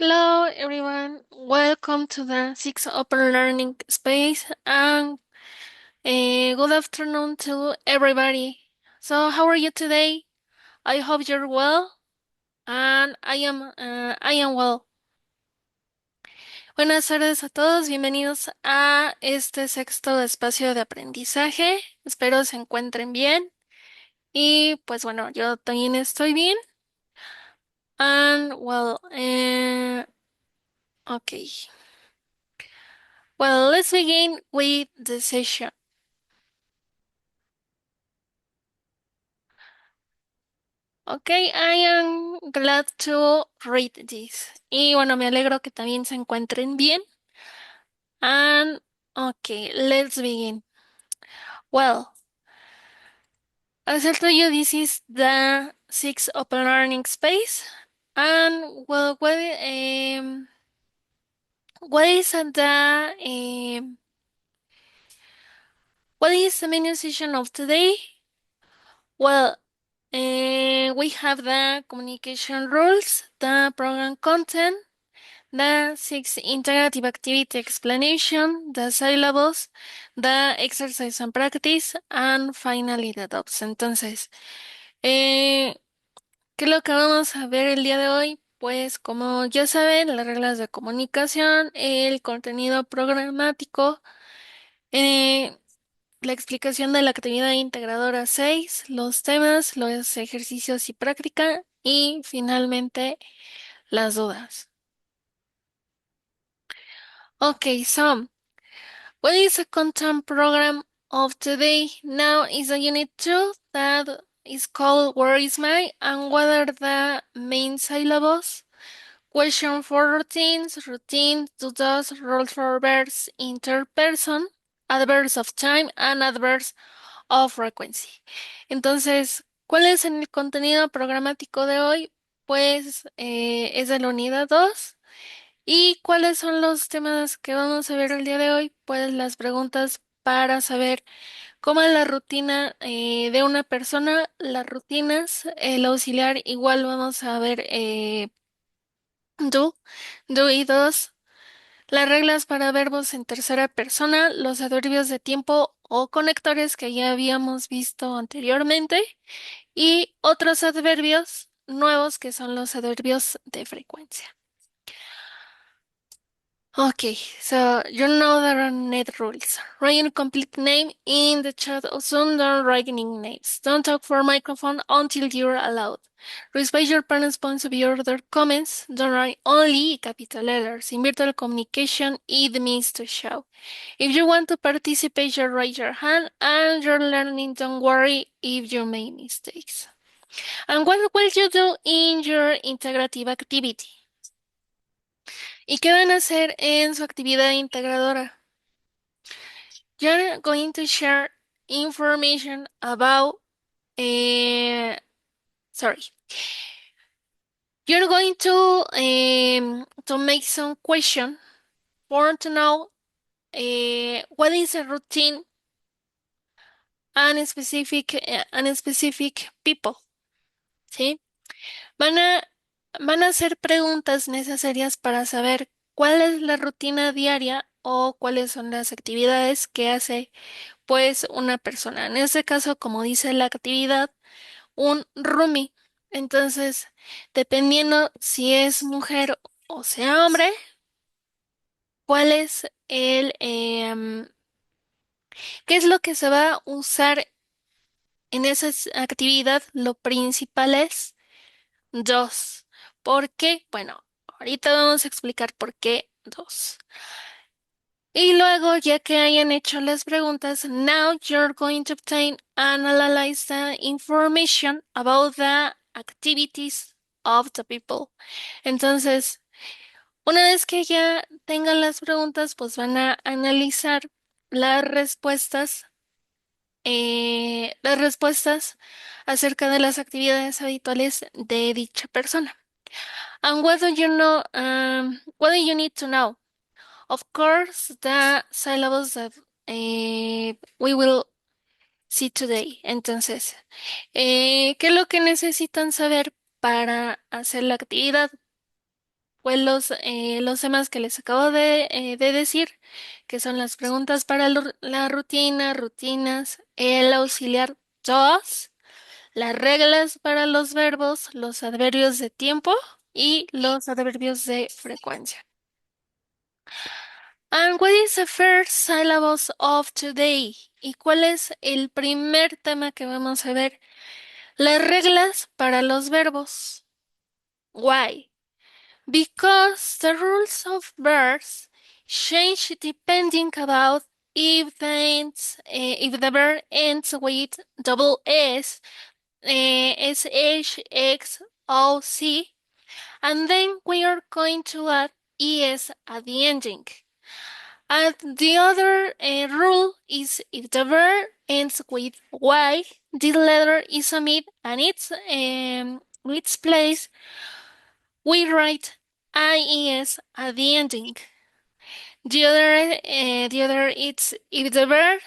Hello, everyone. Welcome to the Six Open Learning Space and good afternoon to everybody. So, how are you today? I hope you're well, and I am well. Buenas tardes a todos, bienvenidos a este sexto espacio de aprendizaje. Espero se encuentren bien y pues bueno, yo también estoy bien. And well, okay. Well, let's begin with the session. Okay, I am glad to read this. Y bueno, me alegro que también se encuentren bien. And okay, let's begin. Well, as I told you, this is the sixth open learning space. And well, what is what is the main session of today? Well, we have the communication rules, the program content, the six interactive activity explanation, the syllabus, the exercise and practice, and finally the docs. Entonces, eh, ¿qué es lo que vamos a ver el día de hoy? Pues como ya saben, las reglas de comunicación, el contenido programático, eh, la explicación de la actividad integradora 6, los temas, los ejercicios y práctica, y finalmente las dudas. Okay, so what is a content program of today? Now is a unit 2 that is called Where is my and what are the main syllables? Question for routines, routine, to does, role for verbs, interperson, adverbs of time and adverbs of frequency. Entonces, ¿cuál es el contenido programático de hoy? Pues es de la unidad 2. ¿Y cuáles son los temas que vamos a ver el día de hoy? Pues las preguntas para saber cómo es la rutina de una persona, las rutinas, el auxiliar, igual vamos a ver do, do y dos, las reglas para verbos en tercera persona, los adverbios de tiempo o conectores que ya habíamos visto anteriormente y otros adverbios nuevos que son los adverbios de frecuencia. Okay, so you know there are net rules. Write your complete name in the chat or soon don't write nicknames. Don't talk for microphone until you're allowed. Respect your parents' points of view or their comments. Don't write only capital letters. In virtual communication, it means to shout. If you want to participate, just raise your hand and you're learning. Don't worry if you make mistakes. And what will you do in your integrative activity? ¿Y qué van a hacer en su actividad integradora? You're going to share information about, uh, sorry, you're going to make some question for to know what is a routine and specific people, ¿sí? Van a, van a hacer preguntas necesarias para saber cuál es la rutina diaria o cuáles son las actividades que hace pues una persona. En este caso, como dice la actividad, un roomie. Entonces, dependiendo si es mujer o sea hombre, cuál es qué es lo que se va a usar en esa actividad, lo principal es dos. ¿Por qué? Bueno, ahorita vamos a explicar por qué dos. Y luego, ya que hayan hecho las preguntas, now you're going to obtain and analyze the information about the activities of the people. Entonces, una vez que ya tengan las preguntas, pues van a analizar las las respuestas acerca de las actividades habituales de dicha persona. And what do you need to know? Of course, the syllables that we will see today. Entonces, ¿qué es lo que necesitan saber para hacer la actividad? pues los temas que les acabo de decir, que son las preguntas para la rutina, rutinas, el auxiliar dos, las reglas para los verbos, los adverbios de tiempo y los adverbios de frecuencia. And what is the first syllables of today? ¿Y cuál es el primer tema que vamos a ver? Las reglas para los verbos. Why? Because the rules of verbs change depending about if the verb ends with double S, SH, X, O, C, and then we are going to add ES at the ending. And the other rule is if the verb ends with Y, this letter is omitted and its place we write IES at the ending. The other it's if the verb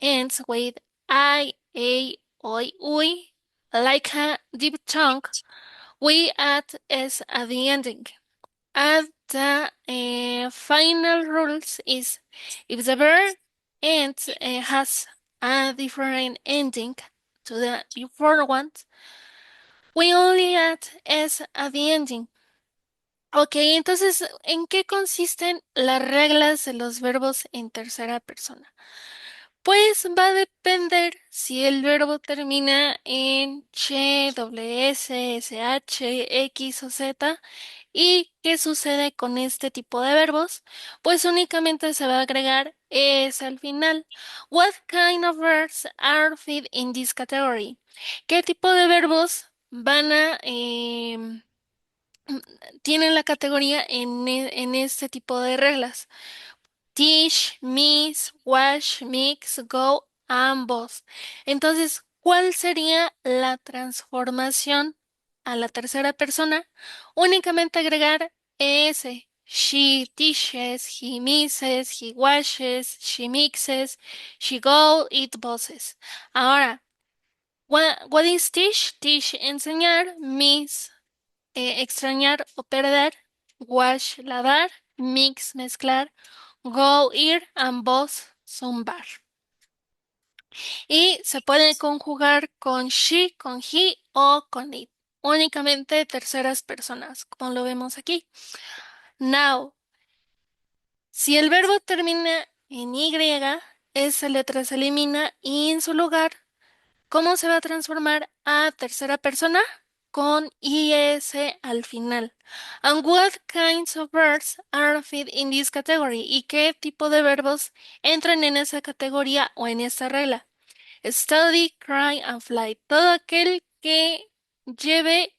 ends with I, A, Oi, Ui, like a diphthong, we add S at the ending. And the final rules is if the verb ends has a different ending to the before one, we only add S at the ending. Ok, entonces, ¿en qué consisten las reglas de los verbos en tercera persona? Pues va a depender si el verbo termina en che, doble s, sh, x o z. ¿Y qué sucede con este tipo de verbos? Pues únicamente se va a agregar es al final. What kind of verbs are fit in this category? ¿Qué tipo de verbos van a tienen la categoría en este tipo de reglas? Teach, miss, wash, mix, go, ambos. Entonces, ¿cuál sería la transformación a la tercera persona? Únicamente agregar ese. She teaches, he misses, he washes, she mixes, she go, it bosses. Ahora, what is teach? Teach, enseñar, miss, extrañar o perder, wash, lavar, mix, mezclar, go, ir, ambos, zumbar. Y se puede conjugar con she, con he o con it. Únicamente terceras personas, como lo vemos aquí. Now, si el verbo termina en Y, esa letra se elimina y en su lugar, ¿cómo se va a transformar a tercera persona? Con IS al final. And what kinds of verbs are fit in this category? ¿Y qué tipo de verbos entran en esa categoría o en esa regla? Study, cry and fly. Todo aquel que lleve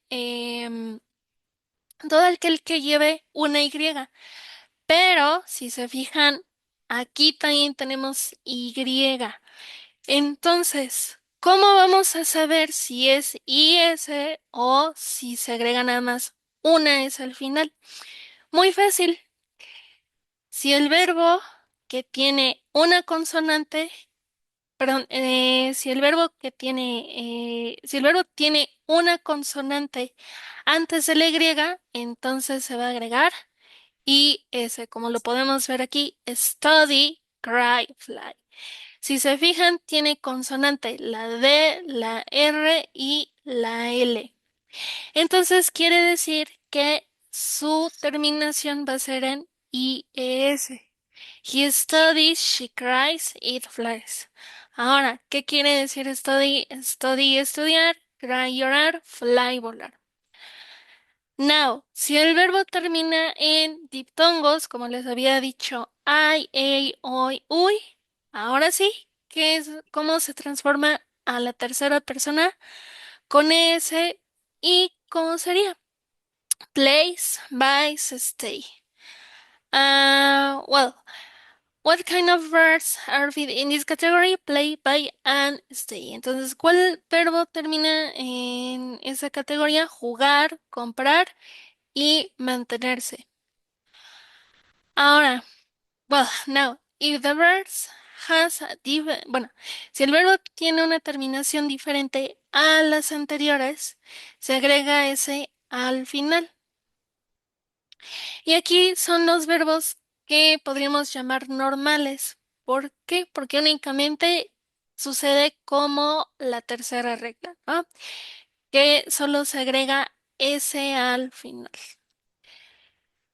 una Y. Pero si se fijan, aquí también tenemos Y. Entonces, ¿cómo vamos a saber si es IS o si se agrega nada más una S al final? Muy fácil. Si el verbo que tiene una consonante, perdón, si el verbo tiene una consonante antes de la Y, entonces se va a agregar IS, como lo podemos ver aquí, study, cry, fly. Si se fijan, tiene consonante la D, la R y la L. Entonces quiere decir que su terminación va a ser en IES. He studies, she cries, it flies. Ahora, ¿qué quiere decir study? Study, estudiar, cry, llorar, fly, volar. Now, si el verbo termina en diptongos, como les había dicho, I, a, oi, uy, ahora sí, ¿cómo se transforma a la tercera persona? Con S y ¿cómo sería? Place, buys, stay. Well, what kind of verbs are in this category? Play, buy, and stay. Entonces, ¿cuál verbo termina en esa categoría? Jugar, comprar y mantenerse. Ahora, well, now, if the verb has a bueno, si el verbo tiene una terminación diferente a las anteriores, se agrega ese al final. Y aquí son los verbos que podríamos llamar normales. ¿Por qué? Porque únicamente sucede como la tercera regla, ¿no? Que solo se agrega S al final.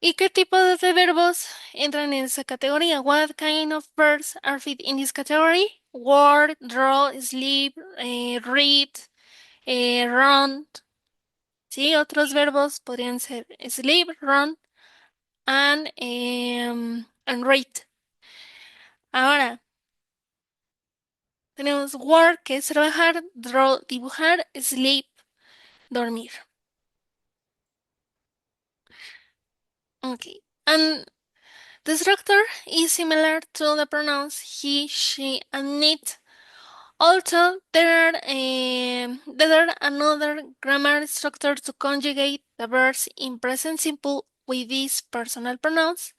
¿Y qué tipo de verbos entran en esa categoría? What kind of verbs are fit in this category? Work, draw, sleep, read, run. Sí, otros verbos podrían ser sleep, run and read. Ahora, tenemos work, que es trabajar, draw, dibujar, sleep, dormir. Okay. And the structure is similar to the pronouns he, she, and it. Also, there are another grammar structure to conjugate the verbs in present simple with these personal pronouns.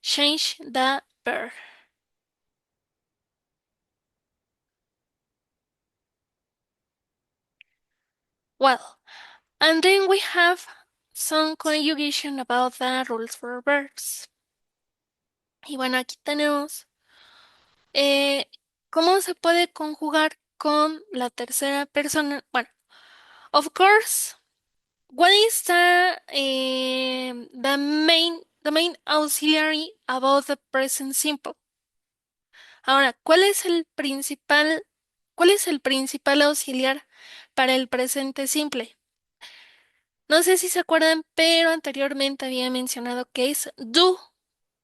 Change the verb. Well, and then we have some conjugation about the rules for verbs. Y bueno, aquí tenemos cómo se puede conjugar con la tercera persona. Bueno, of course, what is the main auxiliary about the present simple? Ahora, ¿cuál es el principal auxiliar para el presente simple? No sé si se acuerdan, pero anteriormente había mencionado que es do,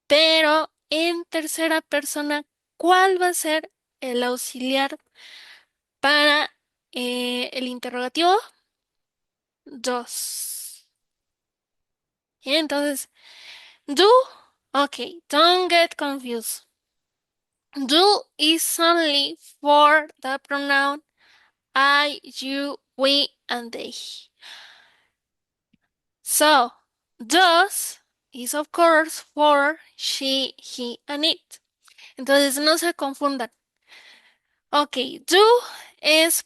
pero en tercera persona, ¿cuál va a ser el auxiliar para el interrogativo? Does. Y entonces, do, okay, don't get confused. Do is only for the pronoun I, you, we, and they. So, does is of course for she, he, and it. Entonces no se confundan. Ok, do es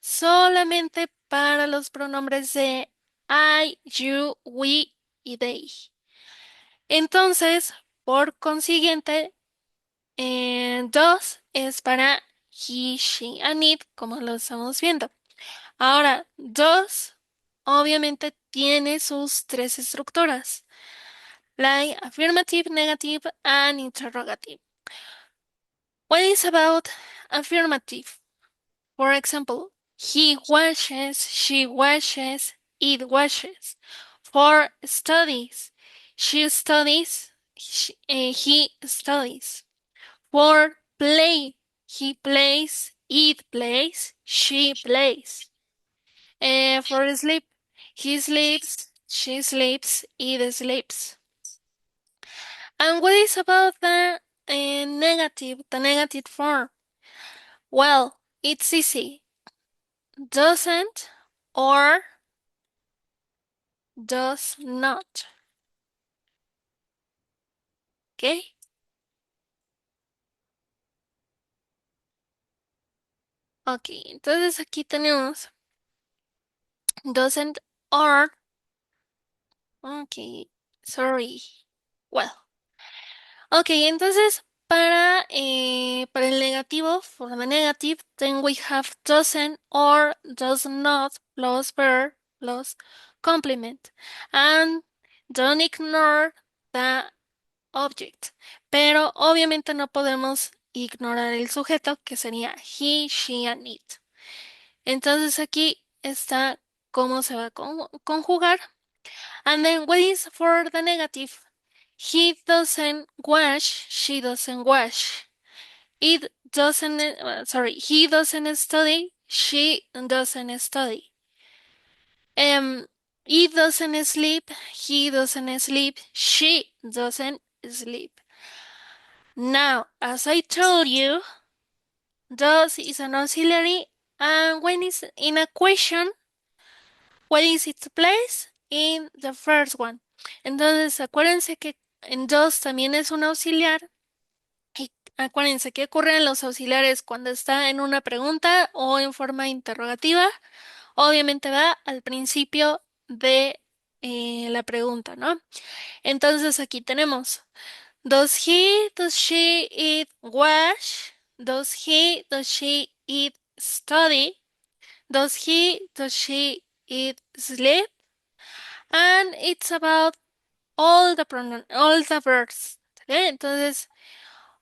solamente para los pronombres de I, you, we y they. Entonces, por consiguiente, does es para he, she, and it, como lo estamos viendo. Ahora, does obviamente tiene sus tres estructuras: like, affirmative, negative, and interrogative. What is about affirmative? For example, he washes, she washes, it washes. For studies, she studies, he studies. For play, he plays, it plays, she plays. For sleep, he sleeps, she sleeps, it sleeps. And what is about the negative form? Well, it's easy. Doesn't or does not. ¿Ok? Ok, entonces aquí tenemos doesn't or. Ok, sorry. Well. Ok, entonces para el negativo, for the negative, then we have doesn't or does not plus verb plus complement. And don't ignore the object. Pero obviamente no podemos ignorar el sujeto, que sería he, she, and it. Entonces aquí está cómo se va a conjugar. And then what is for the negative? He doesn't wash, she doesn't wash. He doesn't study, she doesn't study. It doesn't sleep, he doesn't sleep, she doesn't sleep. Now, as I told you, does is an auxiliary, and when it's in a question, what is its place? In the first one. Entonces, acuérdense que en does también es un auxiliar, y acuérdense que ocurren los auxiliares cuando está en una pregunta o en forma interrogativa. Obviamente va al principio de la pregunta, ¿no? Entonces aquí tenemos, does she eat wash? Does she eat study? Does she eat sleep? And it's about all the verbs. ¿Sale? Entonces,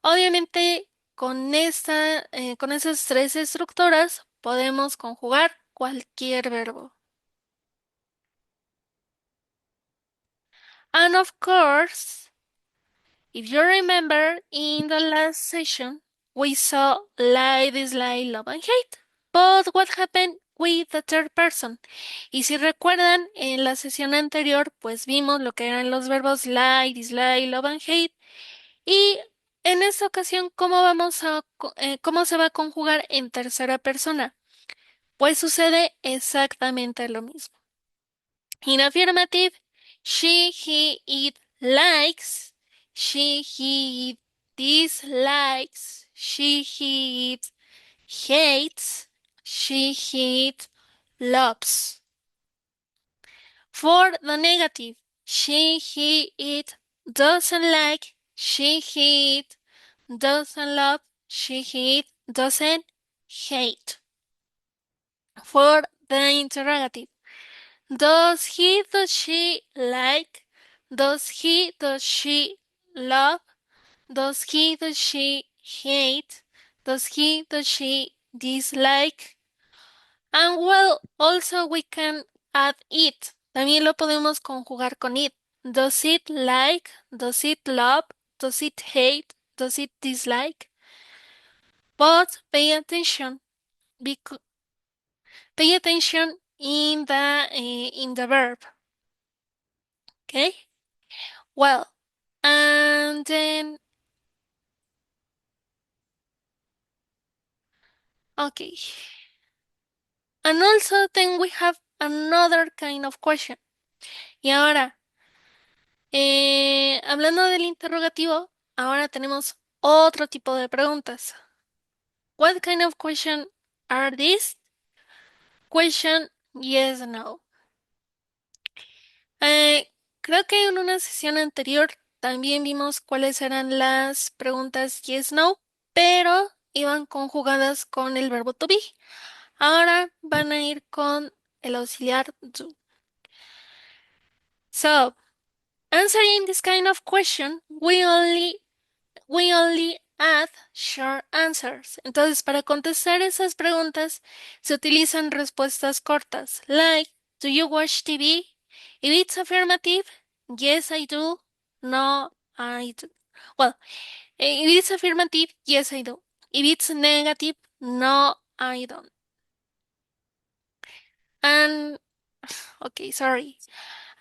obviamente, con esas tres estructuras podemos conjugar cualquier verbo. And of course, if you remember, in the last session, we saw like, dislike, love, and hate. But what happened with the third person? Y si recuerdan, en la sesión anterior, pues vimos lo que eran los verbos like, dislike, love, and hate. Y en esta ocasión, ¿cómo se va a conjugar en tercera persona? Pues sucede exactamente lo mismo. In affirmative, she, he, it likes. She, he, it dislikes. She, he, it hates. She, he, it loves. For the negative, she, he, it doesn't like. She, he, it doesn't love. She, he, it doesn't hate. For the interrogative, does she like? Does she love? Does she hate? Does she dislike? And well, also we can add it. También lo podemos conjugar con it. Does it like? Does it love? Does it hate? Does it dislike? But pay attention in the verb. Okay? Well, and then, okay. And also then we have another kind of question. Y ahora, hablando del interrogativo, ahora tenemos otro tipo de preguntas. What kind of question are these? Question yes, no. Eh, Creo que en una sesión anterior también vimos cuáles eran las preguntas yes, no, pero iban conjugadas con el verbo to be. Ahora van a ir con el auxiliar do. So, answering this kind of question, we only add short answers. Entonces, para contestar esas preguntas, se utilizan respuestas cortas, like, do you watch TV? If it's affirmative, yes, I do. No, I do. Well, if it's affirmative, yes, I do. If it's negative, no, I don't. And, okay, sorry.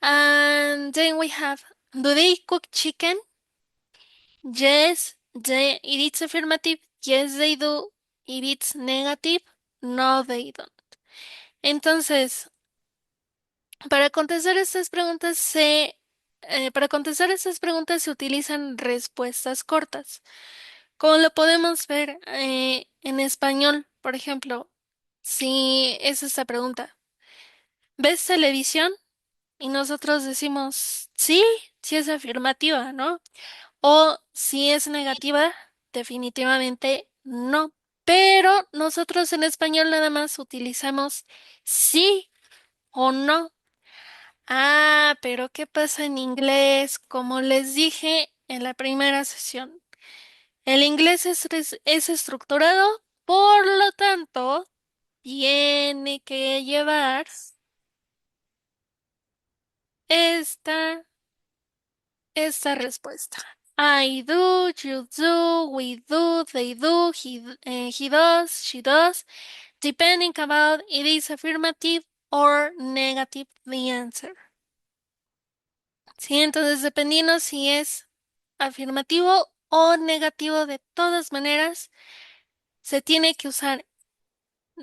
And then we have, do they cook chicken? Yes, if it's affirmative, yes, they do. If it's negative, no, they don't. Entonces, para contestar estas preguntas se utilizan respuestas cortas. Como lo podemos ver en español, por ejemplo, si es esta pregunta, ¿ves televisión? Y nosotros decimos, sí, sí es afirmativa, ¿no? O si es negativa, definitivamente no. Pero nosotros en español nada más utilizamos sí o no. Ah, pero ¿qué pasa en inglés? Como les dije en la primera sesión, el inglés es estructurado, por lo tanto, tiene que llevar esta esta respuesta. I do, you do, we do, they do, he does, she does, depending about it is affirmative or negative the answer. Sí, entonces dependiendo si es afirmativo o negativo, de todas maneras, se tiene que usar,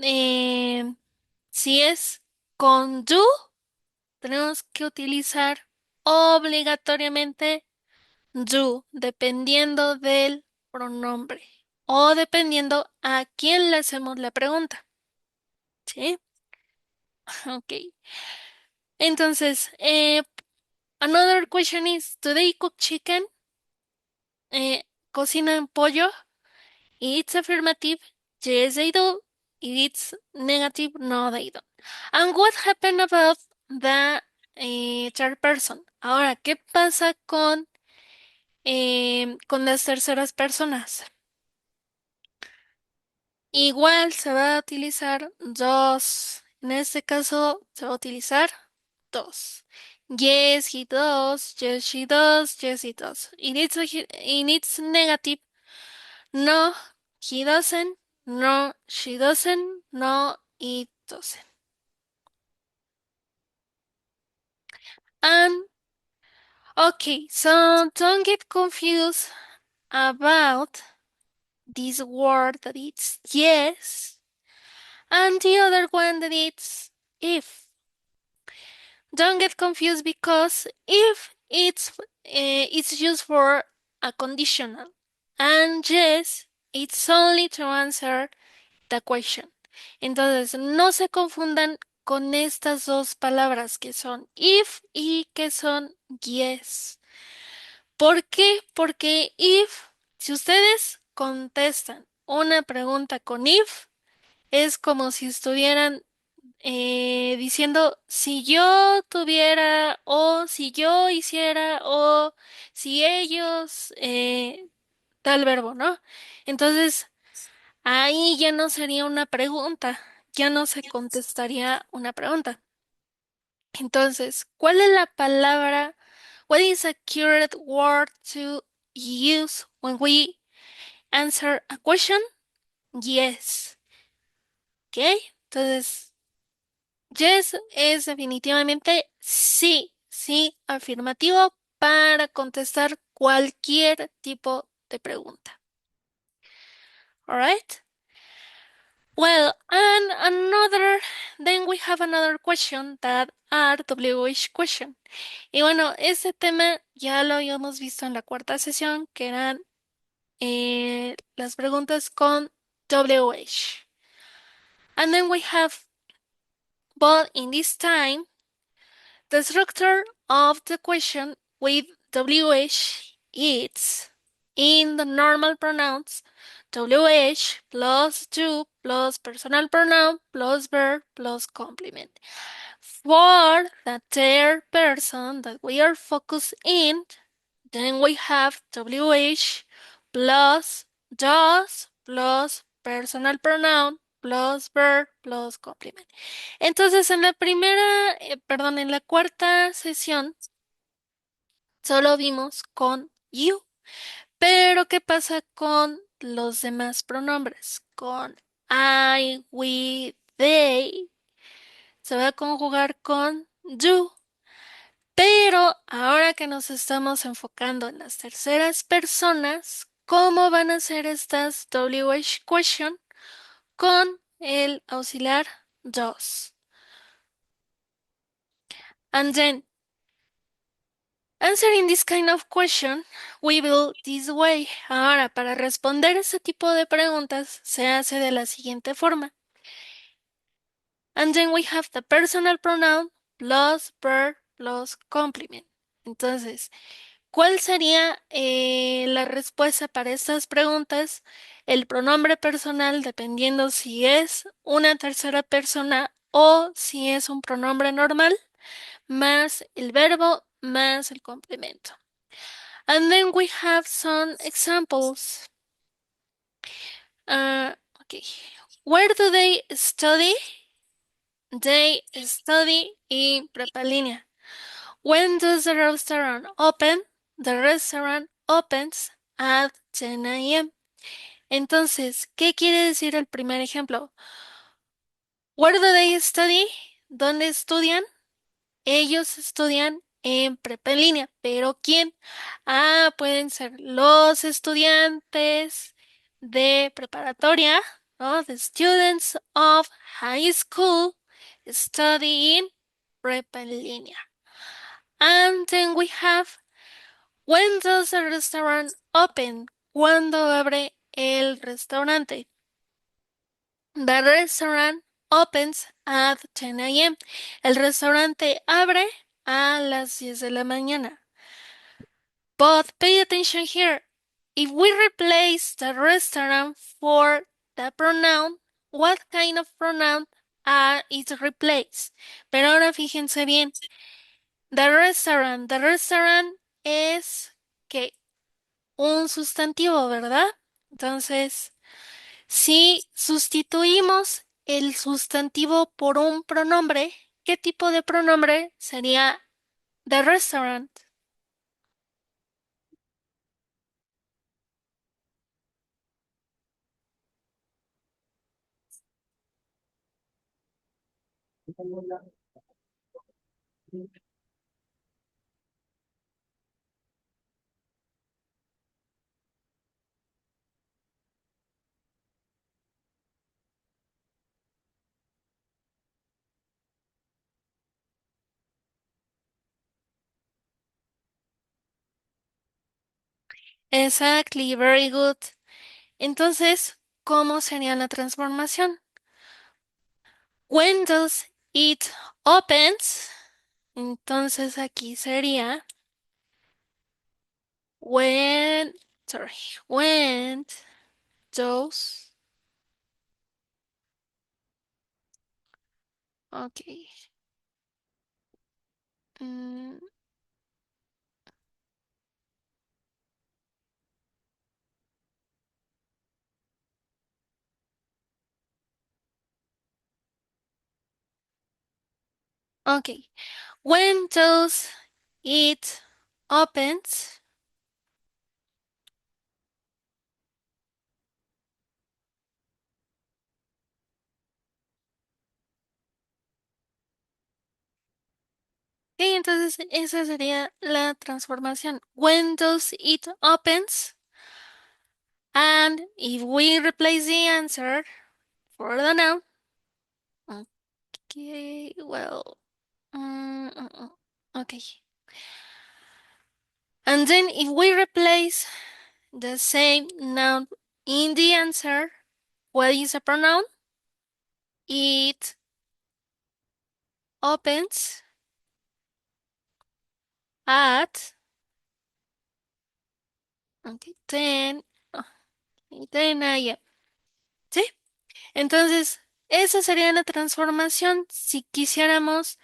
eh, si es con do, tenemos que utilizar obligatoriamente do, dependiendo del pronombre o dependiendo a quién le hacemos la pregunta. ¿Sí? Ok. Entonces, Another question is, do they cook chicken? ¿Cocinan pollo? It's affirmative. Yes, they do. It's negative. No, they don't. And what happened about the third person? Ahora, ¿qué pasa con las terceras personas? Igual se va a utilizar dos. En este caso se va a utilizar dos. Yes, he does. Yes, she does. Yes, he does. In its negative. No, he doesn't. No, she doesn't. No, it doesn't. And okay, so don't get confused about this word that it's yes and the other one that it's if. Don't get confused because if it's used for a conditional and yes, it's only to answer the question. Entonces, no se confundan con estas dos palabras que son if y que son yes. ¿Por qué? Porque if, si ustedes contestan una pregunta con if, es como si estuvieran diciendo si yo tuviera o si yo hiciera o si ellos, tal verbo, ¿no? Entonces, ahí ya no sería una pregunta, ya no se contestaría una pregunta. Entonces, ¿cuál es la palabra? What is a accurate word to use when we answer a question? Yes. ¿Ok? Entonces, yes es definitivamente sí, sí, afirmativo para contestar cualquier tipo de pregunta. Alright? Well, then we have another question that are WH question. Y bueno, ese tema ya lo habíamos visto en la cuarta sesión, que eran las preguntas con WH. And then we have, but in this time, the structure of the question with WH is in the normal pronouns WH plus do plus personal pronoun plus verb plus complement. For the third person that we are focused in, then we have WH plus does plus personal pronoun plus verb plus complement. Entonces, en la en la cuarta sesión, solo vimos con you. Pero, ¿qué pasa con los demás pronombres? Con I, we, they. Se va a conjugar con do. Pero ahora que nos estamos enfocando en las terceras personas, ¿cómo van a ser estas WH question con el auxiliar does? And then, answering this kind of question, we will this way. Ahora, para responder este tipo de preguntas, se hace de la siguiente forma. And then we have the personal pronoun plus verb plus complement. Entonces, ¿cuál sería la respuesta para estas preguntas? El pronombre personal, dependiendo si es una tercera persona o si es un pronombre normal, más el verbo más el complemento. And then we have some examples. Okay. Where do they study? They study in prepa línea. When does the restaurant open? The restaurant opens at 10 a.m. Entonces, ¿qué quiere decir el primer ejemplo? Where do they study? ¿Dónde estudian? Ellos estudian en prepa en línea, pero ¿quién? Ah, pueden ser los estudiantes de preparatoria, ¿no? The students of high school studying prepa en línea. And then we have, when does the restaurant open? ¿Cuándo abre el restaurante? The restaurant opens at 10 a.m. El restaurante abre a las 10 de la mañana. But pay attention here. If we replace the restaurant for the pronoun, what kind of pronoun is replaced? Pero ahora fíjense bien. The restaurant es que un sustantivo, ¿verdad? Entonces, si sustituimos el sustantivo por un pronombre, ¿qué tipo de pronombre sería the restaurant? Exactly, very good. Entonces, ¿cómo sería la transformación? When does it opens? Entonces aquí sería when, sorry, when does, okay, mm, okay, when does it opens? Ok, entonces esa sería la transformación. When does it opens? And if we replace the answer for the noun, okay, well, okay. And then if we replace the same noun in the answer, what is a pronoun? It opens at, okay, 10, oh, 10 a.m. ¿Sí? Entonces, esa sería la transformación si quisiéramos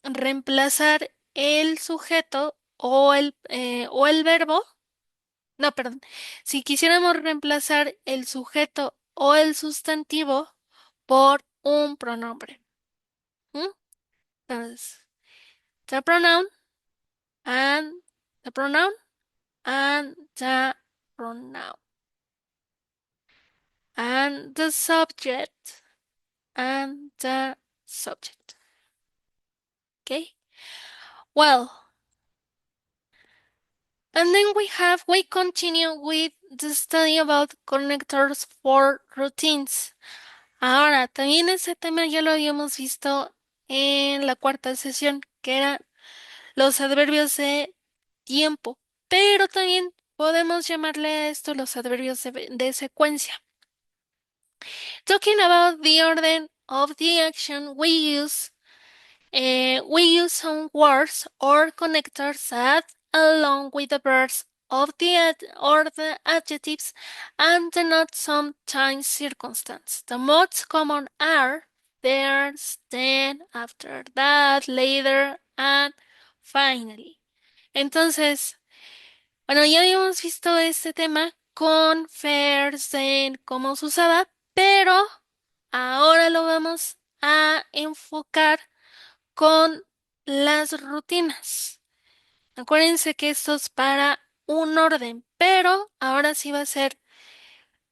reemplazar el sujeto o el verbo. No, perdón. Si quisiéramos reemplazar el sujeto o el sustantivo por un pronombre. ¿Mm? Entonces, the pronoun and the pronoun and the pronoun and the subject and the subject. Okay? Well, and then we continue with the study about connectors for routines. Ahora, también ese tema ya lo habíamos visto en la cuarta sesión, que eran los adverbios de tiempo, pero también podemos llamarle a esto los adverbios de secuencia. Talking about the order of the action we use some words or connectors that, along with the verbs of or the adjectives, and denote some time circumstance. The most common are there's, then, after that, later, and finally. Entonces, bueno, ya habíamos visto este tema con first, then, cómo se usaba, pero ahora lo vamos a enfocar con las rutinas. Acuérdense que esto es para un orden, pero ahora sí va a ser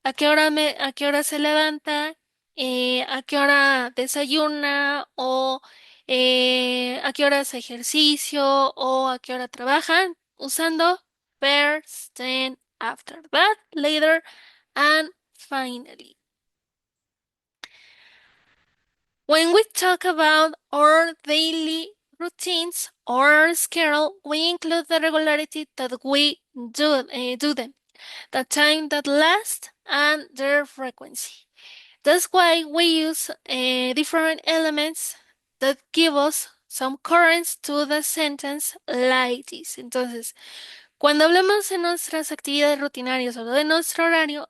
a qué hora se levanta, a qué hora desayuna o a qué hora hace ejercicio o a qué hora trabajan usando first, then, after that, later, and finally. When we talk about our daily routines or schedule, we include the regularity that we do them, the time that lasts, and their frequency. That's why we use different elements that give us some currents to the sentence like this. Entonces, cuando hablamos de nuestras actividades rutinarias o de nuestro horario,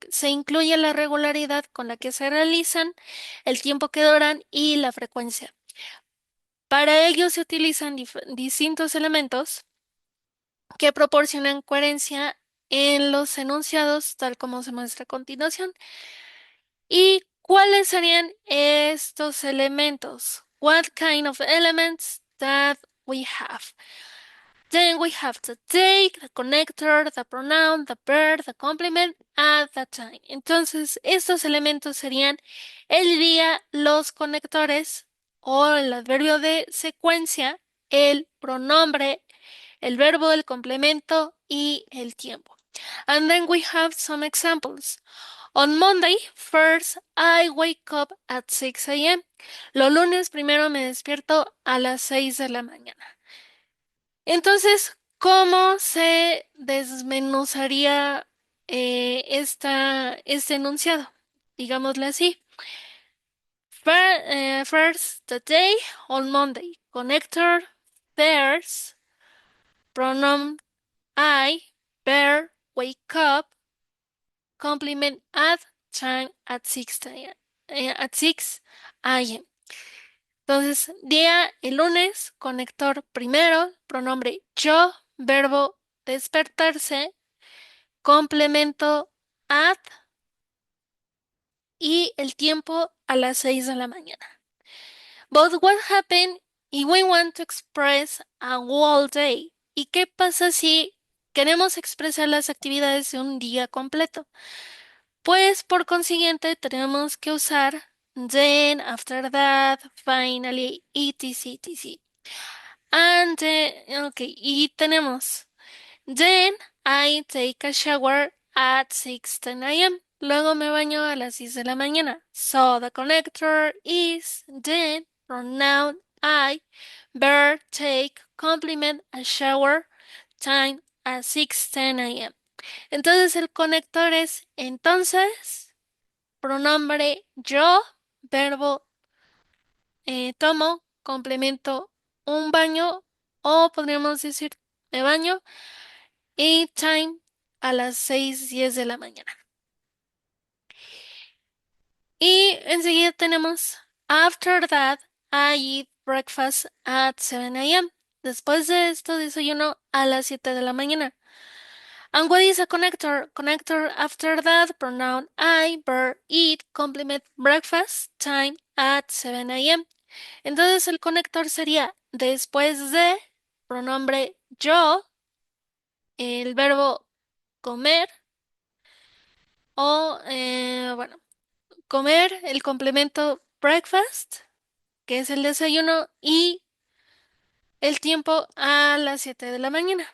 se incluye la regularidad con la que se realizan, el tiempo que duran y la frecuencia. Para ello se utilizan distintos elementos que proporcionan coherencia en los enunciados, tal como se muestra a continuación. ¿Y cuáles serían estos elementos? What kind of elements that we have? Then we have the take, the connector, the pronoun, the verb, the complement, at the time. Entonces, estos elementos serían el día, los conectores o el adverbio de secuencia, el pronombre, el verbo, el complemento y el tiempo. And then we have some examples. On Monday, first, I wake up at 6 a.m. Los lunes primero me despierto a las 6 de la mañana. Entonces, ¿cómo se desmenuzaría este enunciado? Digámosle así. First, the day on Monday. Connector, there's, pronoun I, bear, wake up, complement at, time at 6 a.m. Entonces, día, el lunes, conector primero, pronombre yo, verbo despertarse, complemento at y el tiempo a las 6 de la mañana. But what happened if we want to express a whole day? ¿Y qué pasa si queremos expresar las actividades de un día completo? Pues por consiguiente tenemos que usar then, after that, finally, etc, etc. And, okay, y tenemos then I take a shower at 6:10 a.m. Luego me baño a las 6 de la mañana. So the connector is then, pronoun I, verb take, complement a shower, time at 6:10 a.m. Entonces el conector es entonces, pronombre yo, verbo tomo, complemento un baño o podríamos decir me baño y time a las 6:10 de la mañana. Y enseguida tenemos after that I eat breakfast at 7 a.m. Después de esto desayuno a las 7 de la mañana. And what is a connector? Connector after that, pronoun I, verb eat, complement breakfast, time at 7 a.m. Entonces el conector sería después de, pronombre yo, el verbo comer o, bueno, comer, el complemento breakfast, que es el desayuno, y el tiempo a las 7 de la mañana.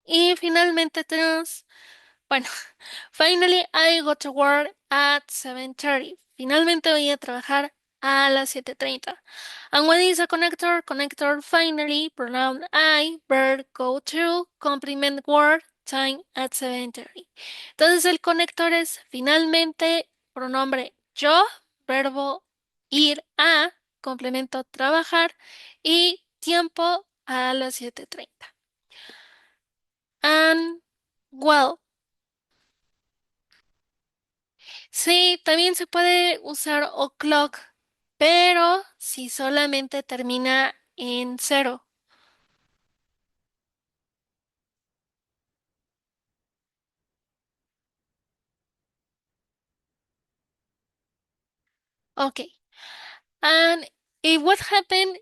Y finalmente tenemos, bueno, finally I go to work at 7:30. Finalmente voy a trabajar a las 7:30. And what is a connector? Connector finally, pronoun I, verb go to, complement word, time at 7:30. Entonces el conector es finalmente, pronombre yo, verbo ir a, complemento trabajar y tiempo a las 7:30. And well, sí, también se puede usar o'clock, pero si solamente termina en cero. Okay. And if what happened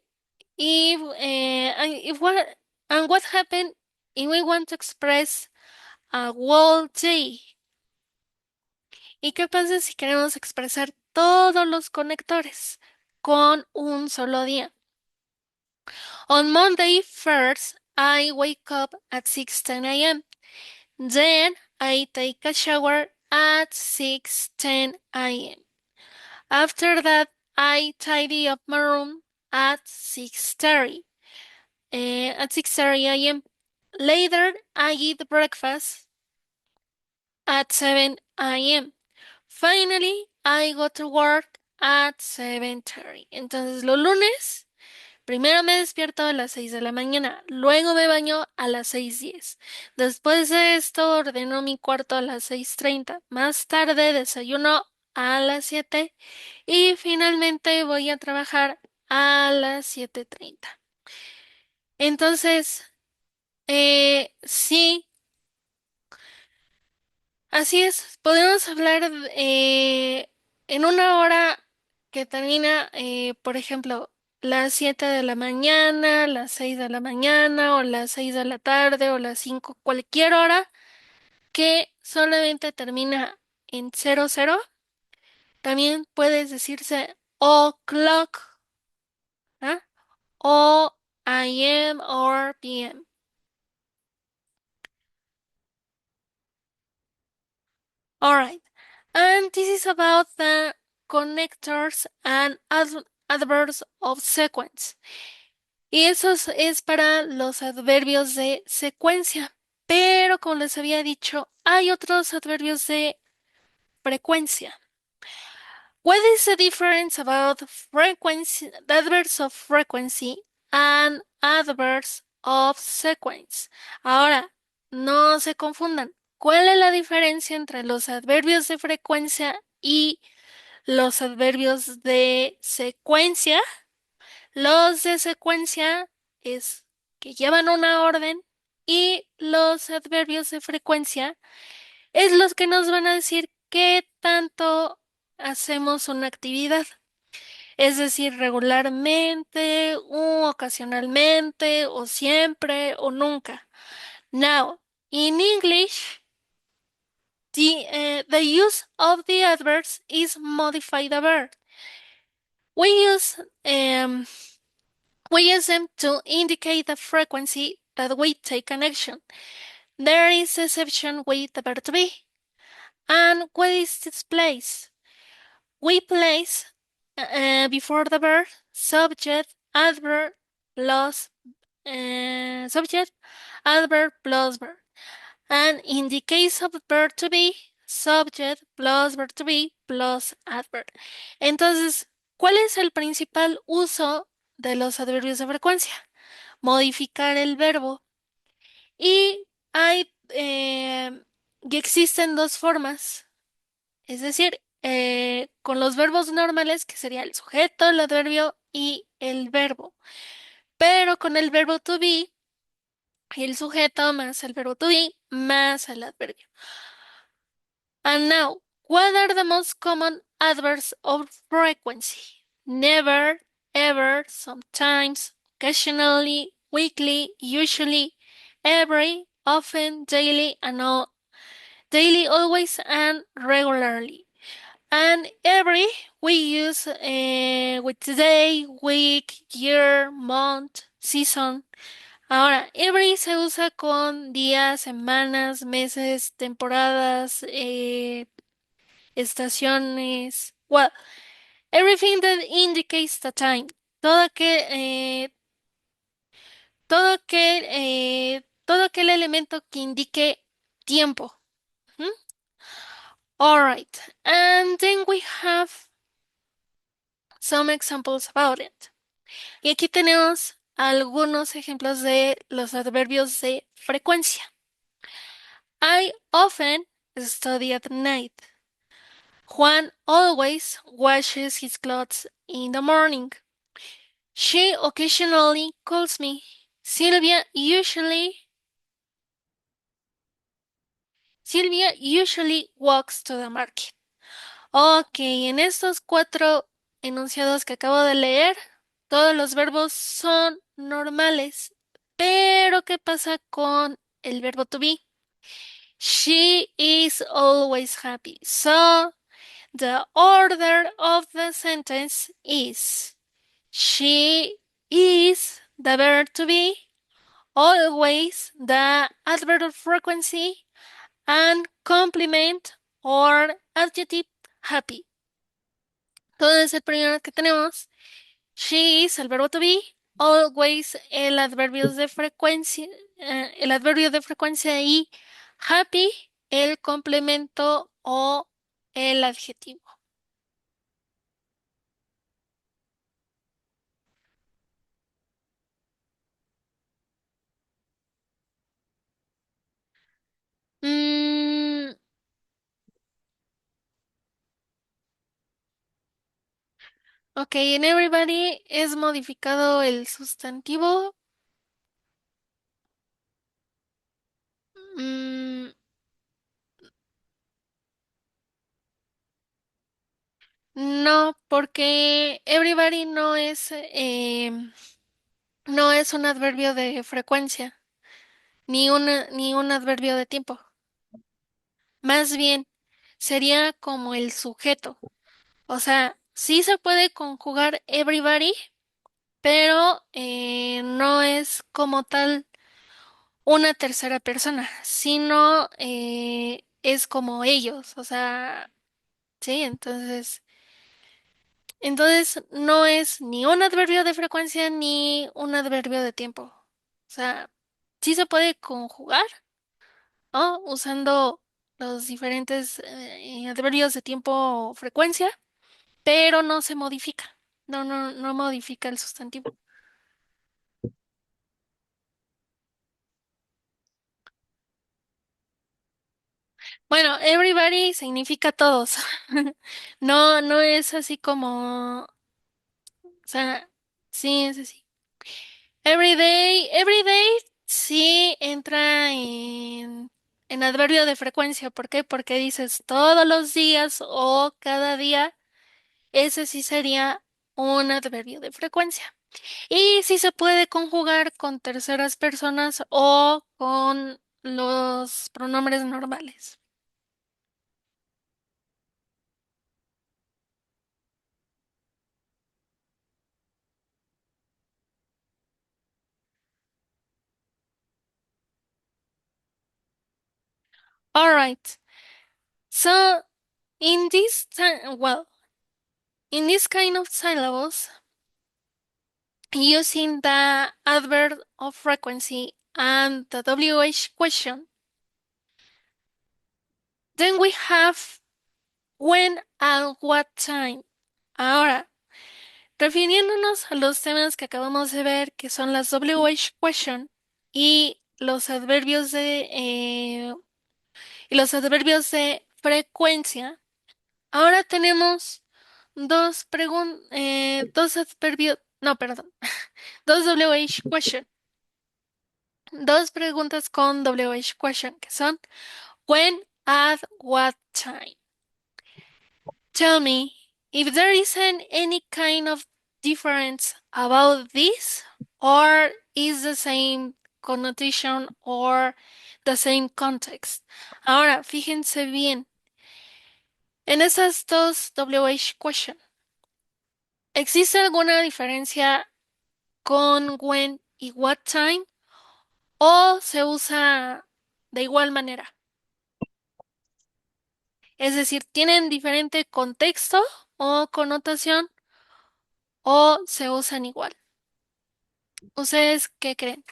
and what happened if we want to express a whole day? ¿Y qué pasa si queremos expresar todos los conectores con un solo día? On Monday first, I wake up at 6:10 a.m. Then I take a shower at 6:10 a.m. After that, I tidy up my room at 6:30 a.m. Later, I eat breakfast at 7 a.m. Finally, I go to work at 7:30. Entonces, los lunes Primero me despierto a las 6 de la mañana, luego me baño a las 6:10. Después de esto ordeno mi cuarto a las 6:30. Más tarde desayuno a las 7 y finalmente voy a trabajar a las 7:30. Entonces, sí, así es. Podemos hablar en una hora que termina, por ejemplo, las 7 de la mañana, las 6 de la mañana, o las 6 de la tarde, o las 5, cualquier hora que solamente termina en 00. También puedes decirse o'clock, ¿ah? O AM or PM. All right. And this is about the connectors and adverbs of sequence. Y eso es para los adverbios de secuencia. Pero como les había dicho, hay otros adverbios de frecuencia. What is the difference about frequency, the adverbs of frequency and adverbs of sequence? Ahora, no se confundan. ¿Cuál es la diferencia entre los adverbios de frecuencia y los adverbios de secuencia? Los de secuencia es que llevan una orden y los adverbios de frecuencia es los que nos van a decir qué tanto hacemos una actividad. Es decir, regularmente, o ocasionalmente, o siempre, o nunca. Now, in English, the use of the adverbs is modify the verb. We use um, we use them to indicate the frequency that we take an action. There is exception with the verb to be. And what is this place? We place before the verb subject, adverb plus subject, adverb plus verb. And in the case of verb to be, subject plus verb to be plus adverb. Entonces, ¿cuál es el principal uso de los adverbios de frecuencia? Modificar el verbo. Y y existen dos formas. Es decir, con los verbos normales, que sería el sujeto, el adverbio y el verbo. Pero con el verbo to be, el sujeto más el verbo to be más el adverbio. And now, what are the most common adverbs of frequency? Never, ever, sometimes, occasionally, weekly, usually, every, often, daily, and all, daily, always, and regularly. And every we use with day, week, year, month, season. Ahora, every se usa con días, semanas, meses, temporadas, estaciones. Well, everything that indicates the time. Todo que, todo aquel elemento que indique tiempo. ¿Mm? All right. And then we have some examples about it. Y aquí tenemos algunos ejemplos de los adverbios de frecuencia. I often study at night. Juan always washes his clothes in the morning. She occasionally calls me. Sylvia usually walks to the market. Ok, en estos cuatro enunciados que acabo de leer, todos los verbos son normales. Pero, ¿qué pasa con el verbo to be? She is always happy. So, the order of the sentence is she is the verb to be, always the adverb of frequency, and complement or adjective happy. Entonces, el primero que tenemos, she is el verbo to be, always el adverbio de frecuencia y happy el complemento o el adjetivo. Ok, en everybody es modificado el sustantivo. Mm, no, porque everybody no es un adverbio de frecuencia, ni un adverbio de tiempo. Más bien, sería como el sujeto. O sea, sí se puede conjugar everybody, pero no es como tal una tercera persona, sino es como ellos. O sea, sí, entonces no es ni un adverbio de frecuencia ni un adverbio de tiempo. O sea, sí se puede conjugar, ¿no? Usando los diferentes adverbios de tiempo o frecuencia, pero no se modifica. No modifica el sustantivo. Bueno, everybody significa todos. No es así como, o sea, sí, es así. Every day sí entra en adverbio de frecuencia. ¿Por qué? Porque dices todos los días o cada día. Ese sí sería un adverbio de frecuencia. Y sí se puede conjugar con terceras personas o con los pronombres normales. All right. So in this kind of syllables, using the adverb of frequency and the WH question, then we have when and what time. Ahora, refiriéndonos a los temas que acabamos de ver, que son las WH question y los adverbios de frecuencia, ahora tenemos dos adverbios, no, perdón, dos WH question, dos preguntas con WH question, que son when, at what time. Tell me if there isn't any kind of difference about this, or is the same connotation or the same context. Ahora, fíjense bien, en esas dos WH question, ¿existe alguna diferencia con when y what time o se usa de igual manera? Es decir, ¿tienen diferente contexto o connotación o se usan igual? ¿Ustedes qué creen?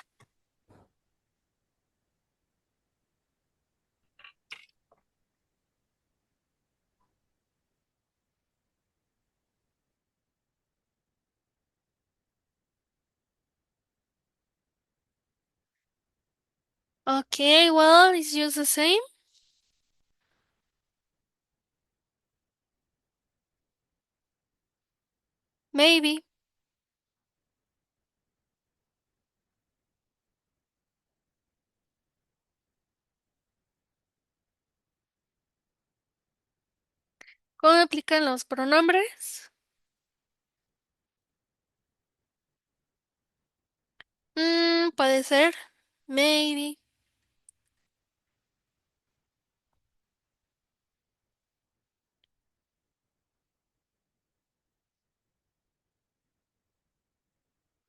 Okay, well, it's just the same. Maybe. ¿Cómo aplican los pronombres? Puede ser. Maybe.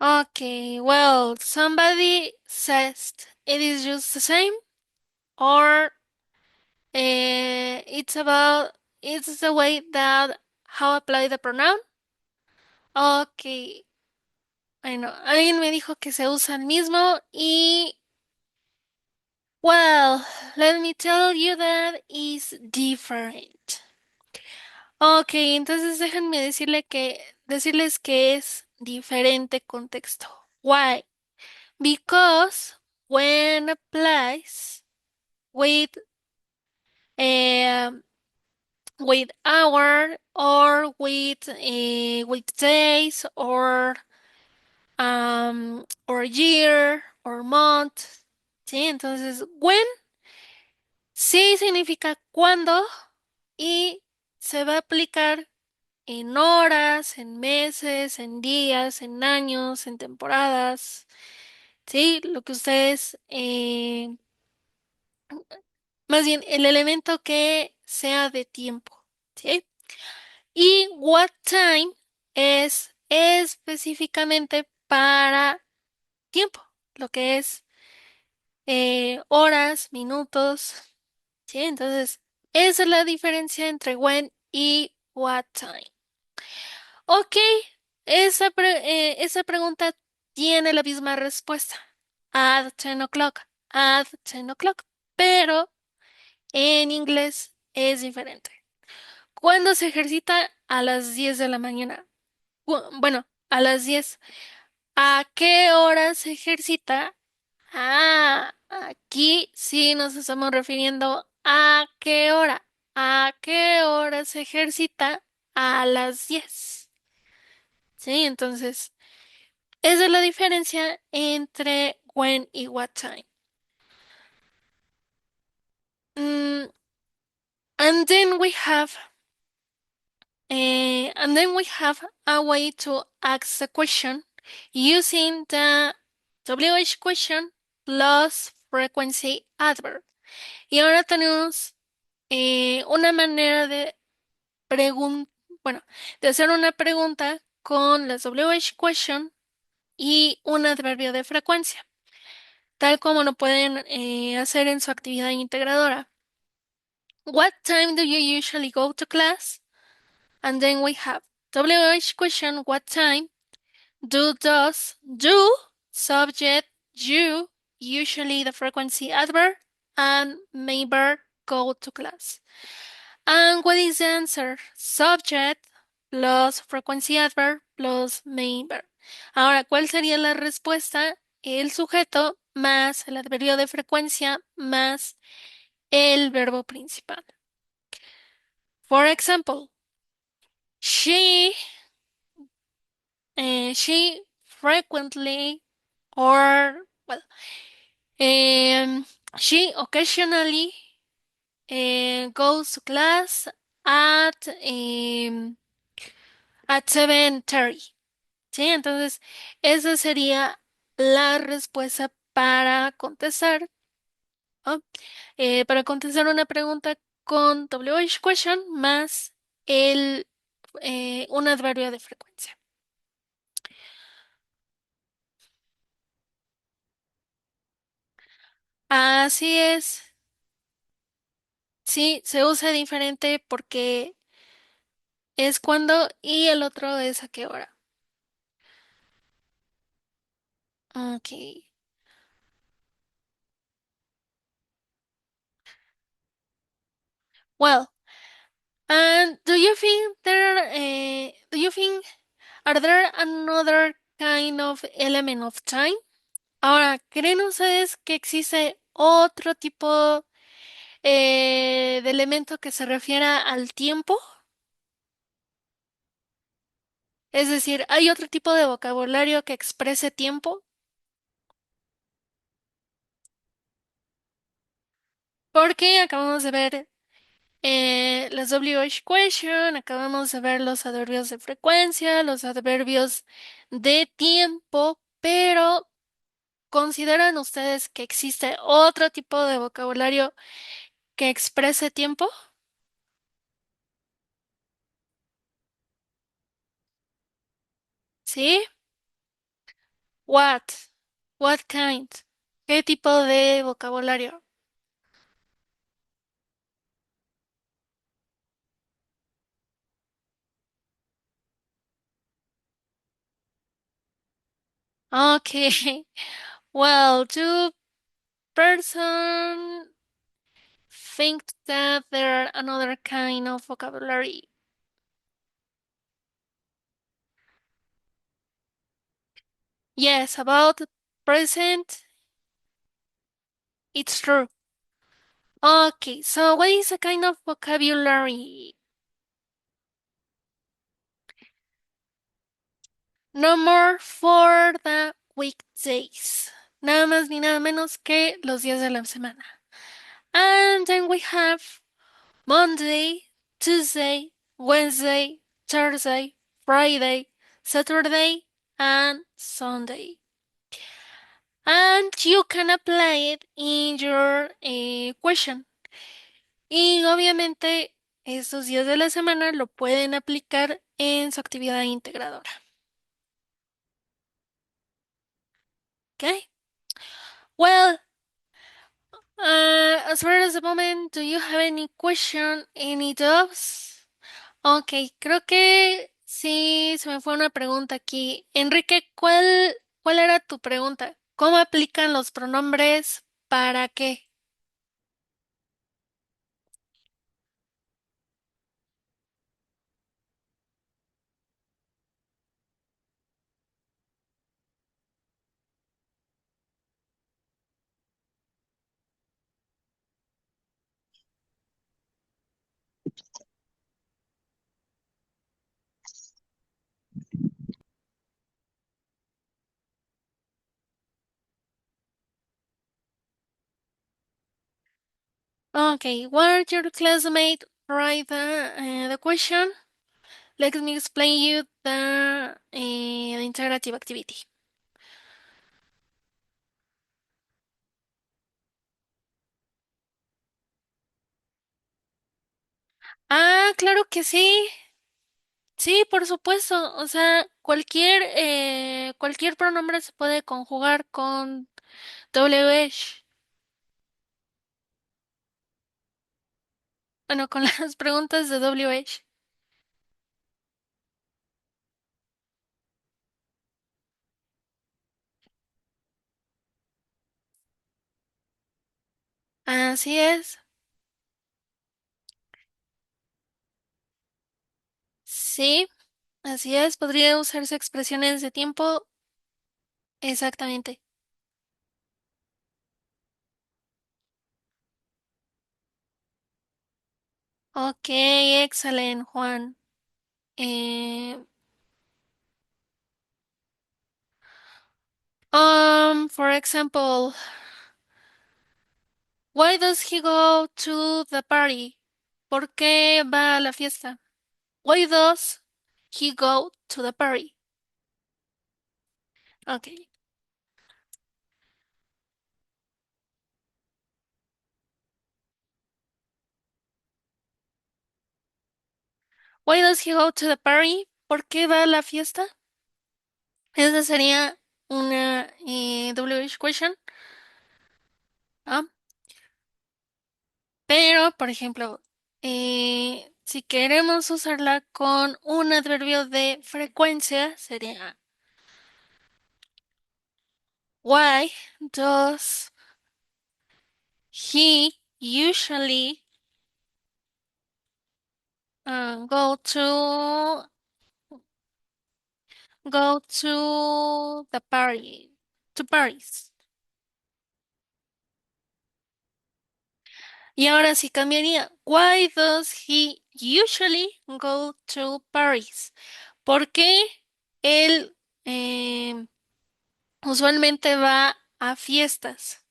Okay, well, somebody says it is just the same, or it's the way that how apply the pronoun. Okay, bueno, alguien me dijo que se usa el mismo y, well, let me tell you that is different. Ok, entonces déjenme decirles que es diferente contexto. Why? Because when applies with eh, with hour or with days or year or month. ¿Sí? Entonces, when sí significa cuándo y se va a aplicar en horas, en meses, en días, en años, en temporadas. Sí, lo que ustedes, más bien el elemento que sea de tiempo. ¿Sí? Y what time es específicamente para tiempo, lo que es horas, minutos. ¿Sí? Entonces, esa es la diferencia entre when y what time. Ok, esa pregunta tiene la misma respuesta. At 10 o'clock, at 10 o'clock. Pero en inglés es diferente. ¿Cuándo se ejercita? A las 10 de la mañana. Bueno, a las 10. ¿A qué hora se ejercita? Ah, aquí sí nos estamos refiriendo a qué hora. ¿A qué hora se ejercita? A las 10. Sí, entonces, esa es la diferencia entre when y what time. Mm, and then we have a way to ask the question using the WH question plus frequency adverb. Y ahora tenemos una manera de bueno, de hacer una pregunta con las WH question y un adverbio de frecuencia, tal como lo pueden hacer en su actividad integradora. What time do you usually go to class? And then we have WH question, what time? Do, subject, you, usually the frequency adverb, and main verb, go to class. And what is the answer? Subject plus frequency adverb plus main verb. Ahora, ¿cuál sería la respuesta? El sujeto más el adverbio de frecuencia más el verbo principal. For example, she, she frequently or well, um, she occasionally goes to class at um, at 7:30. Sí, entonces esa sería la respuesta para contestar, ¿no? Para contestar una pregunta con WH question más el un adverbio de frecuencia. Así es. Sí, se usa diferente porque es cuando y el otro es a qué hora. Ok. Well, and do you think are there another kind of element of time? Ahora, ¿creen ustedes que existe otro tipo de elemento que se refiera al tiempo? Es decir, ¿hay otro tipo de vocabulario que exprese tiempo? Porque acabamos de ver las WH question, acabamos de ver los adverbios de frecuencia, los adverbios de tiempo, pero ¿consideran ustedes que existe otro tipo de vocabulario que exprese tiempo? ¿Sí? What? What kind? ¿Qué tipo de vocabulario? Okay. Well, do person think that there are another kind of vocabulary? Yes, about present, it's true. Okay, so what is a kind of vocabulary? No more for the weekdays. Nada más ni nada menos que los días de la semana. And then we have Monday, Tuesday, Wednesday, Thursday, Friday, Saturday, and Sunday. And you can apply it in your question. Y obviamente estos días de la semana lo pueden aplicar en su actividad integradora. Okay? Well, as far as the moment, do you have any question, any doubts? Ok, creo que sí, se me fue una pregunta aquí. Enrique, ¿cuál era tu pregunta? ¿Cómo aplican los pronombres? ¿Para qué? Okay, while your classmate write the question, let me explain you the integrative activity. Ah, claro que sí. Sí, por supuesto. O sea, cualquier pronombre se puede conjugar con WH. Bueno, con las preguntas de WH. Así es. Sí, así es. Podría usarse expresiones de tiempo. Exactamente. Ok, excelente, Juan. Eh, for example, why does he go to the party? ¿Por qué va a la fiesta? Why does he go to the party? Okay. Why does he go to the party? ¿Por qué va a la fiesta? Esa sería una WH question. ¿Ah? Pero, por ejemplo, si queremos usarla con un adverbio de frecuencia, sería why does he usually go to the party to Paris? Y ahora sí cambiaría. Why does he usually go to Paris? ¿Por qué él usualmente va a fiestas?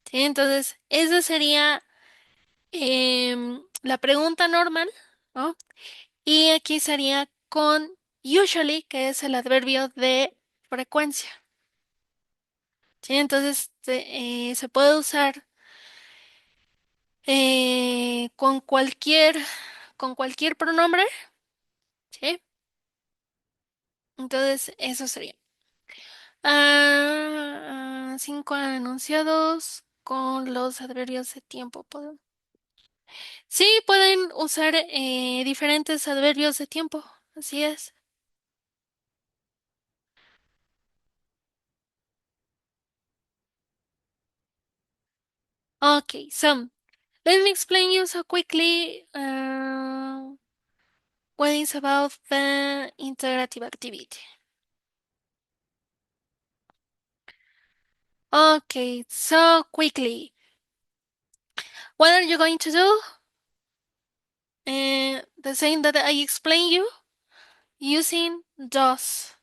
¿Sí? Entonces, esa sería la pregunta normal, ¿no? Y aquí sería con usually, que es el adverbio de frecuencia. ¿Sí? Entonces, se puede usar con cualquier pronombre, ¿sí? Entonces, eso sería. Cinco enunciados con los adverbios de tiempo. Sí, pueden usar diferentes adverbios de tiempo. Así es. Okay, so let me explain you so quickly what is about the integrative activity. Okay, so quickly. What are you going to do? The same that I explained you using does.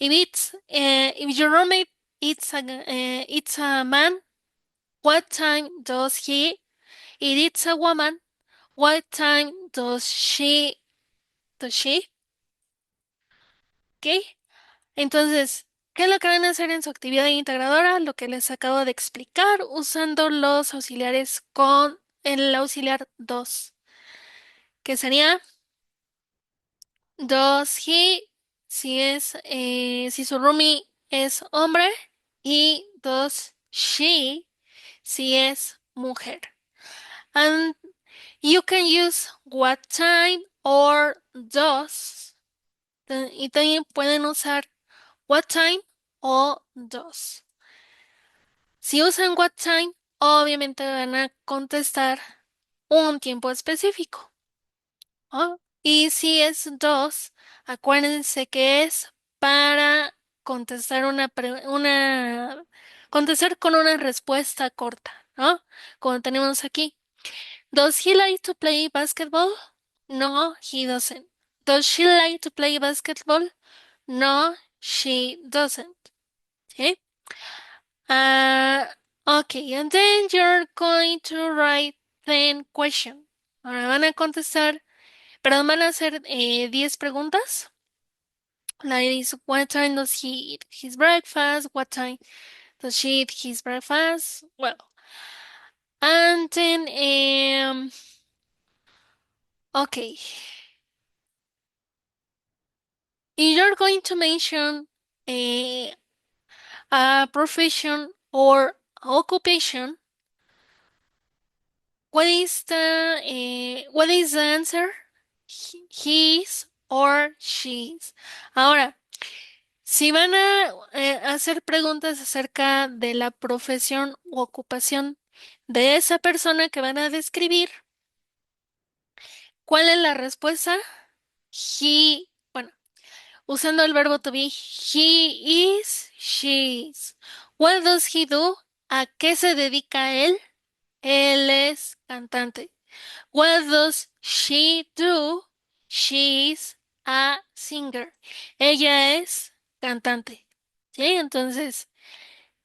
If your roommate it's a man, what time does he? If it's a woman, what time does she? ¿Ok? Entonces, ¿qué es lo que van a hacer en su actividad integradora? Lo que les acabo de explicar usando los auxiliares con el auxiliar dos, que sería does he, si su roomie es hombre, y does she, si es mujer. And you can use what time or does. Y también pueden usar what time o does. Si usan what time, obviamente van a contestar un tiempo específico. ¿Oh? Y si es dos, acuérdense que es para contestar contestar con una respuesta corta, ¿no? Como tenemos aquí. Does he like to play basketball? No, he doesn't. Does she like to play basketball? No, she doesn't. ¿Sí? Uh, okay, and then you're going to write 10 questions. Ahora van a contestar, perdón, van a hacer 10 preguntas. Like this, what time does he eat his breakfast? What time does she eat his breakfast? Well, and then, okay, you're going to mention a, a profession or occupation. What is the answer? His or she's. Ahora, si van a hacer preguntas acerca de la profesión u ocupación de esa persona que van a describir, ¿cuál es la respuesta? Bueno, usando el verbo to be, he is, she is. What does he do? ¿A qué se dedica él? Él es cantante. What does she do? She is a singer. Ella es cantante. ¿Sí? Entonces,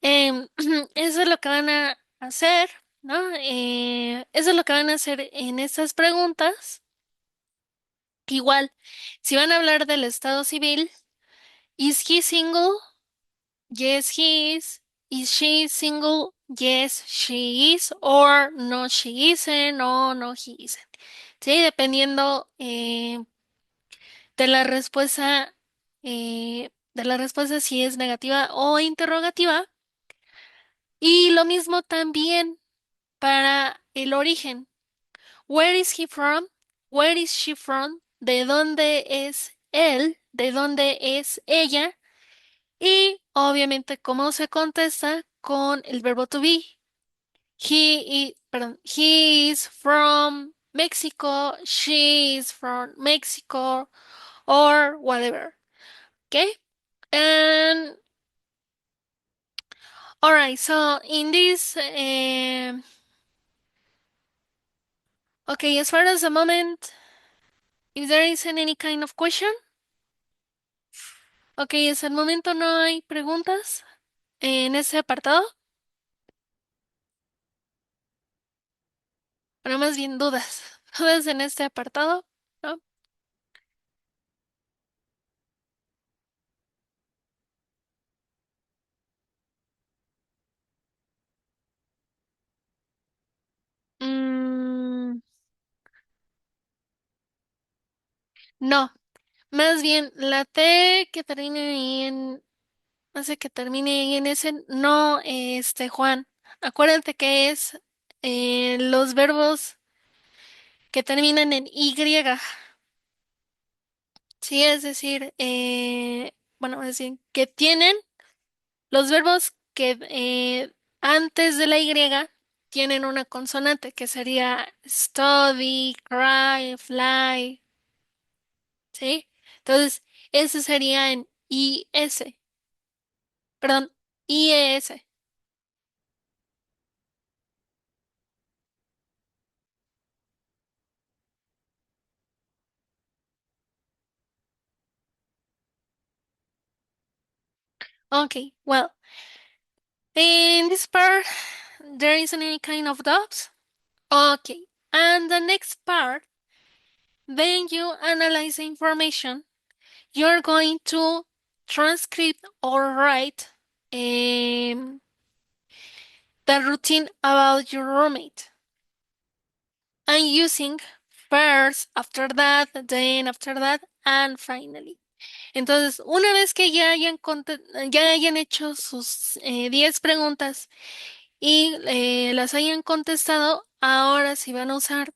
eso es lo que van a hacer, ¿no? Eso es lo que van a hacer en estas preguntas. Igual, si van a hablar del estado civil, ¿is he single? Yes, he is. Is she single? Yes, she is. Or no, she isn't. O no, he isn't. Sí, dependiendo de la respuesta si es negativa o interrogativa. Y lo mismo también para el origen. Where is he from? Where is she from? ¿De dónde es él? ¿De dónde es ella? Y obviamente cómo se contesta con el verbo to be. He is from Mexico, she is from Mexico, or whatever. Okay? And all right, so in this, okay, as far as the moment, if there isn't any kind of question, okay, hasta el momento no hay preguntas en ese apartado, pero más bien dudas, dudas en este apartado, ¿no? Mm, no, más bien la T que termine en, hace que termine en ese, no, Juan, acuérdate que es los verbos que terminan en Y. Sí, es decir, bueno, es decir, que tienen los verbos que antes de la Y tienen una consonante que sería study, cry, fly, ¿sí? Entonces, ese sería en IS, perdón, IES. Okay, well, in this part, there isn't any kind of doubts. Okay, and the next part, then you analyze the information. You're going to transcribe or write the routine about your roommate and using first, after that, then after that, and finally. Entonces, una vez que ya hayan hecho sus 10 preguntas y las hayan contestado, ahora sí van a usar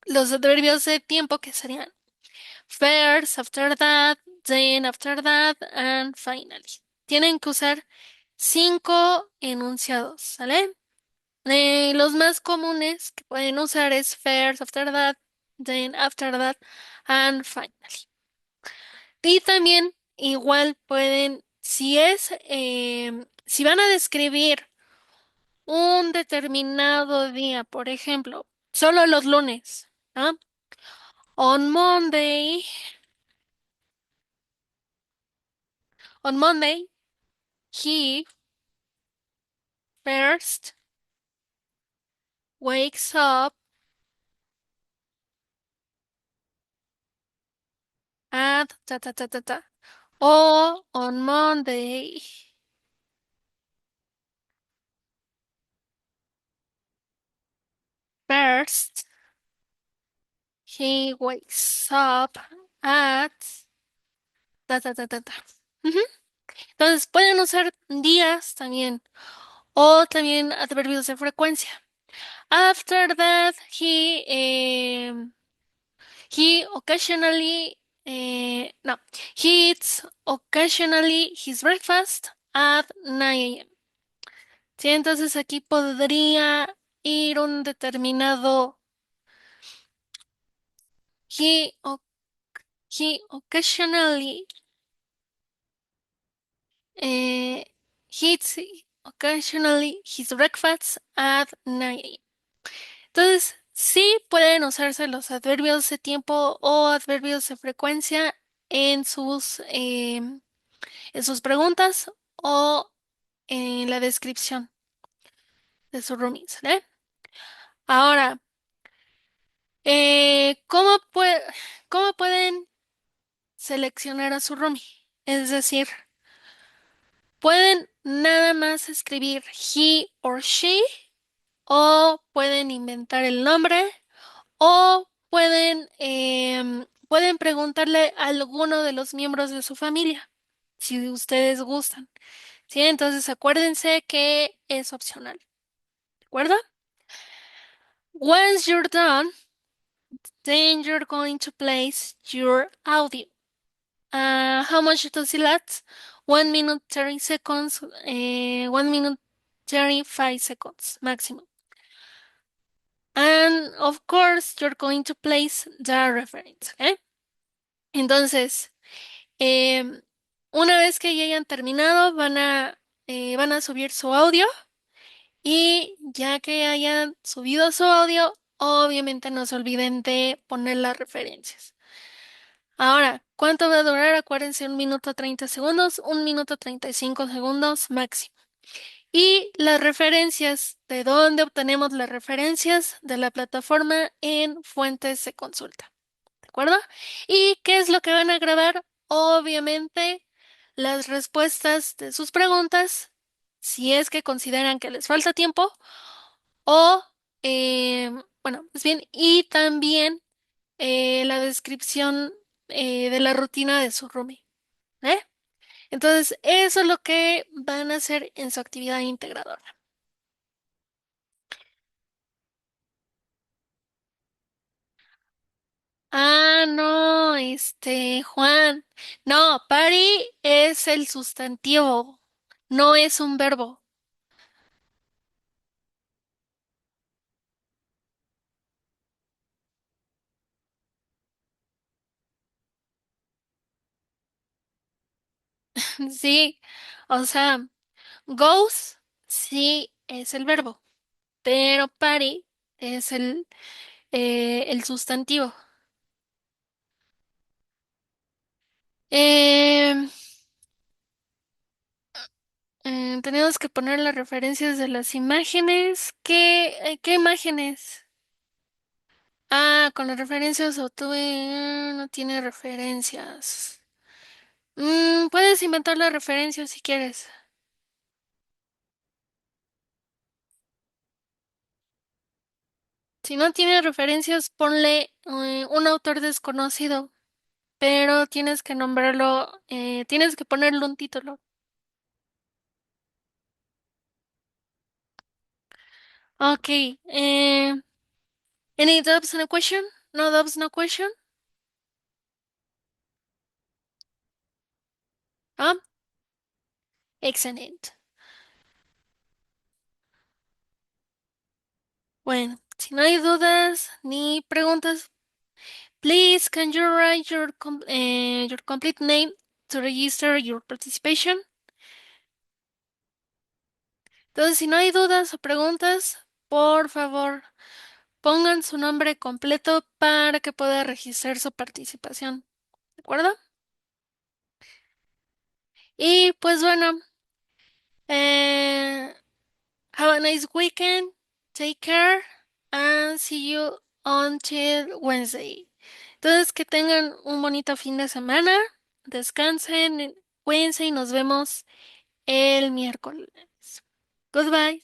los adverbios de tiempo que serían first, after that, then after that, and finally. Tienen que usar 5 enunciados, ¿sale? Los más comunes que pueden usar es first, after that, then after that, and finally. Y también igual pueden, si van a describir un determinado día, por ejemplo, solo los lunes, ¿no? On Monday, on Monday, he first wakes up at ta ta ta ta ta. Or on Monday, first he wakes up at ta ta ta ta ta. Ujú. Entonces pueden usar días también o también adverbios de frecuencia. After that, he occasionally no, he eats occasionally his breakfast at 9 a.m. Sí, entonces aquí podría ir un determinado he, o- he occasionally eh, he eats occasionally his breakfast at 9 a.m. Entonces, sí pueden usarse los adverbios de tiempo o adverbios de frecuencia en en sus preguntas o en la descripción de su roomie, ¿sale? Ahora, cómo pueden seleccionar a su roomie? Es decir, pueden nada más escribir he or she o pueden inventar el nombre o pueden preguntarle a alguno de los miembros de su familia, si ustedes gustan. ¿Sí? Entonces acuérdense que es opcional. ¿De acuerdo? Once you're done, then you're going to place your audio. How much does it last? 1 minute 30 seconds, 1 minute 35 seconds maximum. And of course, you're going to place the reference. ¿Okay? Entonces, Em, una vez que ya hayan terminado, van a subir su audio y ya que hayan subido su audio, obviamente no se olviden de poner las referencias. Ahora, ¿cuánto va a durar? Acuérdense, 1 minuto 30 segundos, 1 minuto 35 segundos máximo. Y las referencias, ¿de dónde obtenemos las referencias? De la plataforma en fuentes de consulta. ¿De acuerdo? ¿Y qué es lo que van a grabar? Obviamente, las respuestas de sus preguntas, si es que consideran que les falta tiempo, o, bueno, más bien, y también la descripción de la rutina de su roomie. ¿Eh? Entonces, eso es lo que van a hacer en su actividad integradora. Ah, no, Juan. No, party es el sustantivo, no es un verbo. Sí, o sea, goes sí es el verbo, pero party es el sustantivo. Em, Tenemos que poner las referencias de las imágenes. ¿Qué imágenes? Ah, con las referencias obtuve. No tiene referencias. Puedes inventar la referencia si quieres. Si no tiene referencias, ponle un autor desconocido, pero tienes que nombrarlo, tienes que ponerle un título. Ok. Any doubts, no question? No doubts, no question? Ah, excellent. Bueno, si no hay dudas ni preguntas, please can you write your complete name to register your participation? Entonces, si no hay dudas o preguntas, por favor, pongan su nombre completo para que pueda registrar su participación. ¿De acuerdo? Y pues bueno, eh, have a nice weekend. Take care and see you until Wednesday. Entonces, que tengan un bonito fin de semana. Descansen, cuídense y nos vemos el miércoles. Goodbye.